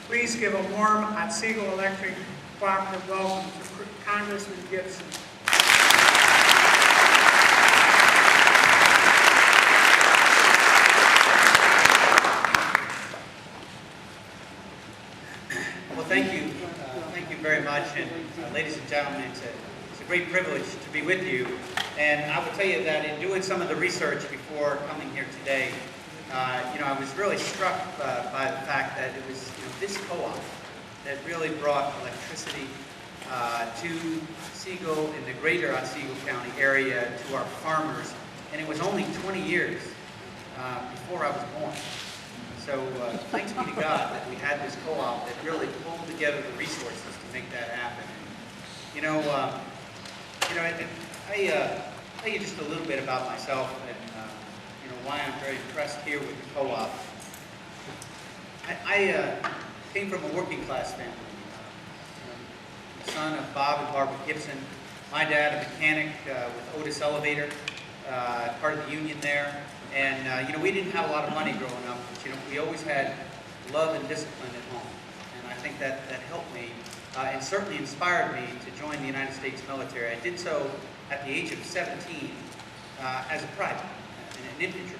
Please give a warm Otsego Electric Cooperative welcome to Congressman Gibson. Well, thank you very much, and ladies and gentlemen, it's a great privilege to be with you. And I will tell you that in doing some of the research before coming here today, I was really struck by the fact that it was this co-op that really brought electricity to Otsego and the greater Otsego County area to our farmers, and it was only 20 years before I was born. So thanks be to God that we had this co-op that really pulled together the resources to make that happen. I tell you just a little bit about myself and why I'm very impressed here with the co-op. I came from a working class family. The son of Bob and Barbara Gibson. My dad, a mechanic with Otis Elevator, part of the union there. And we didn't have a lot of money growing up, but we always had love and discipline at home. And I think that helped me and certainly inspired me to join the United States military. I did so at the age of 17 as a private, an infantryman,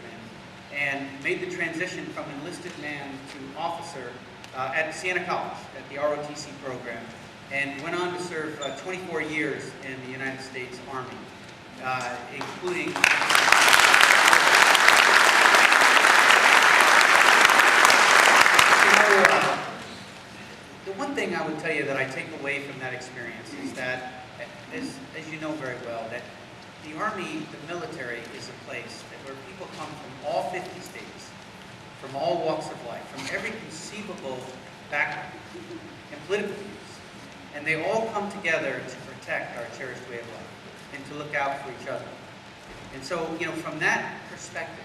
and made the transition from enlisted man to officer at Siena College, at the ROTC program, and went on to serve 24 years in the United States Army, including the one thing I would tell you that I take away from that experience is that, as you know very well, that the Army, the military, is a place where people come from all 50 states, from all walks of life, from every conceivable background and political views, and they all come together to protect our cherished way of life and to look out for each other. And so, from that perspective,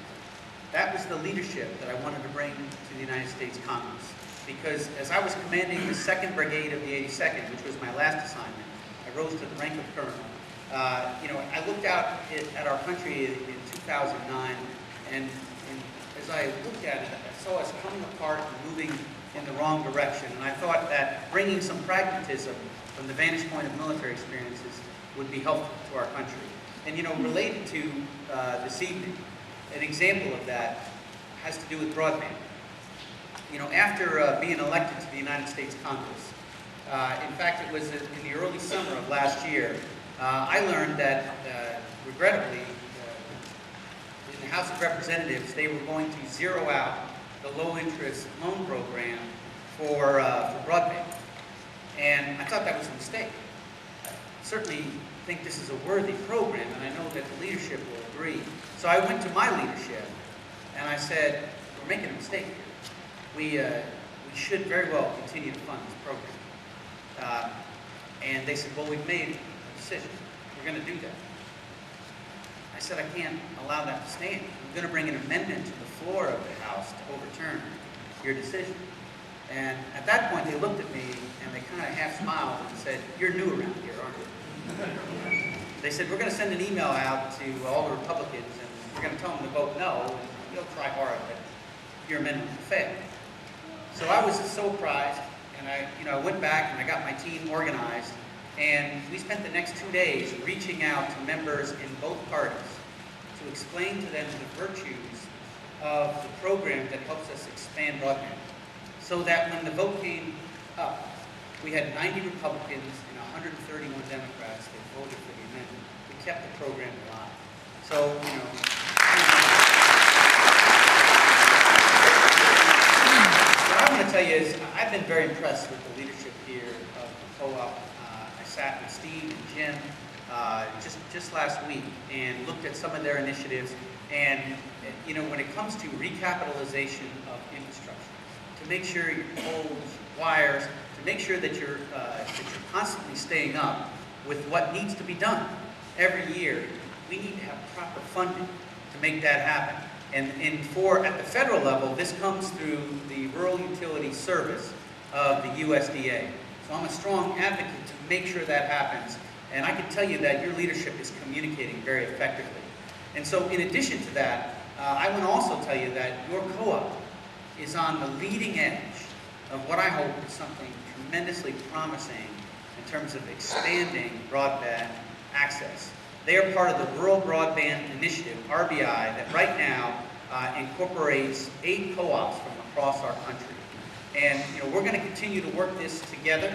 that was the leadership that I wanted to bring to the United States Congress. Because as I was commanding the 2nd Brigade of the 82nd, which was my last assignment, I rose to the rank of colonel. I looked out at our country in 2009, and as I looked at it, I saw us coming apart and moving in the wrong direction. And I thought that bringing some pragmatism from the vantage point of military experiences would be helpful to our country. And related to this evening, an example of that has to do with broadband. After being elected to the United States Congress, in fact, it was in the early summer of last year, I learned that, regrettably, in the House of Representatives, they were going to zero out the low-interest loan program for broadband. And I thought that was a mistake. I certainly think this is a worthy program, and I know that the leadership will agree. So I went to my leadership, and I said, we're making a mistake here. We should very well continue to fund this program. And they said, well, we've made a decision. We're going to do that. I said, I can't allow that to stand. I'm going to bring an amendment to the floor of the House to overturn your decision. And at that point, they looked at me, and they kind of half smiled and said, you're new around here, aren't you? They said, we're going to send an email out to all the Republicans, and we're going to tell them to vote no, and you'll try hard, but your amendment will fail. So I was so surprised, and I went back and I got my team organized, and we spent the next 2 days reaching out to members in both parties to explain to them the virtues of the program that helps us expand broadband. So that when the vote came up, we had 90 Republicans and 131 Democrats that voted for the amendment. We kept the program alive. So, what I want to tell you is I've been very impressed with the leadership here of the co-op. I sat with Steve and Jim just last week and looked at some of their initiatives. And when it comes to recapitalization of infrastructure, to make sure your poles, wires, to make sure that you're constantly staying up with what needs to be done every year, we need to have proper funding to make that happen. And at the federal level, this comes through the Rural Utility Service of the USDA. So I'm a strong advocate to make sure that happens. And I can tell you that your leadership is communicating very effectively. And so in addition to that, I want to also tell you that your co-op is on the leading edge of what I hope is something tremendously promising in terms of expanding broadband access. They are part of the Rural Broadband Initiative, RBI, that right now incorporates 8 co-ops from across our country. And we're going to continue to work this together.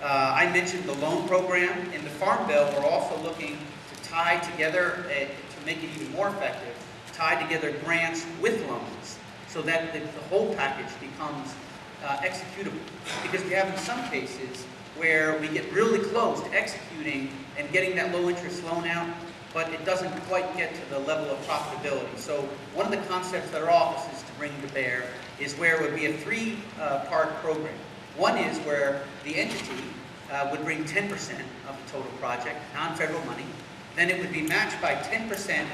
I mentioned the loan program. In the Farm Bill, we're also looking to tie together, to make it even more effective, tie together grants with loans so that the whole package becomes executable. Because we have in some cases where we get really close to executing and getting that low interest loan out, but it doesn't quite get to the level of profitability. So one of the concepts that our office is to bring to bear is where it would be a 3-part program. One is where the entity would bring 10% of the total project, non-federal money. Then it would be matched by 10%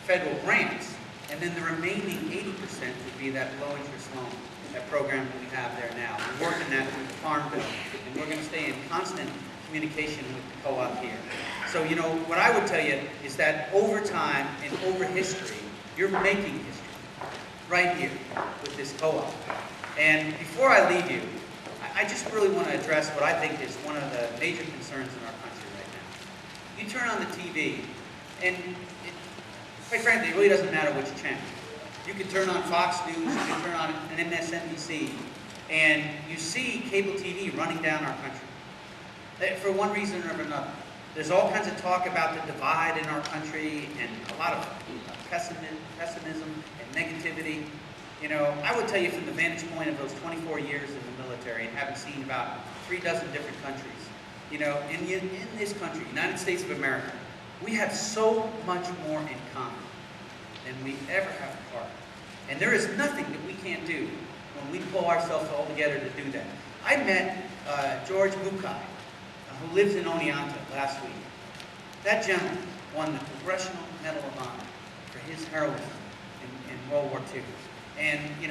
federal grants, and then the remaining 80% would be that low interest loan, that program that we have there now. We're working that through the Farm Bill, and we're going to stay in constant communication with the co-op here. So, what I would tell you is that over time and over history, you're making history right here with this co-op. And before I leave you, I just really want to address what I think is one of the major concerns in our country right now. You turn on the TV, and quite frankly, it really doesn't matter which channel. You can turn on Fox News, you can turn on an MSNBC, and you see cable TV running down our country. For one reason or another. There's all kinds of talk about the divide in our country and a lot of pessimism and negativity. I would tell you from the vantage point of those 24 years in the military and having seen about 3 dozen different countries, in this country, United States of America, we have so much more in common than we ever have apart. And there is nothing that we can't do when we pull ourselves all together to do that. I met George Bukai, who lives in Oneonta, last week. That gentleman won the Congressional Medal of Honor for his heroism in World War II. And you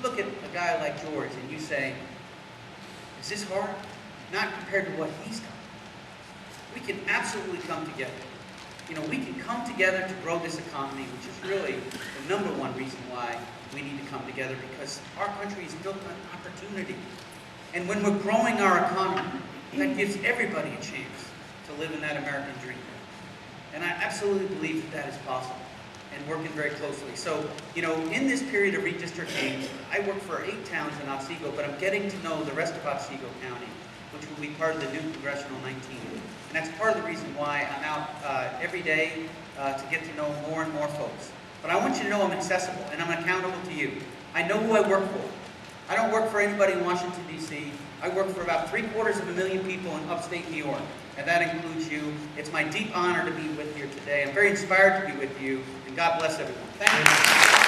look at a guy like George and you say, is this hard? Not compared to what he's done. We can absolutely come together. We can come together to grow this economy, which is really the #1 reason why we need to come together, because our country is built on opportunity. And when we're growing our economy, that gives everybody a chance to live in that American dream. And I absolutely believe that is possible, and working very closely. So, in this period of redistricting, I work for 8 towns in Otsego, but I'm getting to know the rest of Otsego County, which will be part of the new Congressional 19. And that's part of the reason why I'm out every day to get to know more and more folks. But I want you to know I'm accessible, and I'm accountable to you. I know who I work for. I don't work for anybody in Washington, D.C. I work for about 750,000 people in upstate New York, and that includes you. It's my deep honor to be with you today. I'm very inspired to be with you, and God bless everyone. Thank you.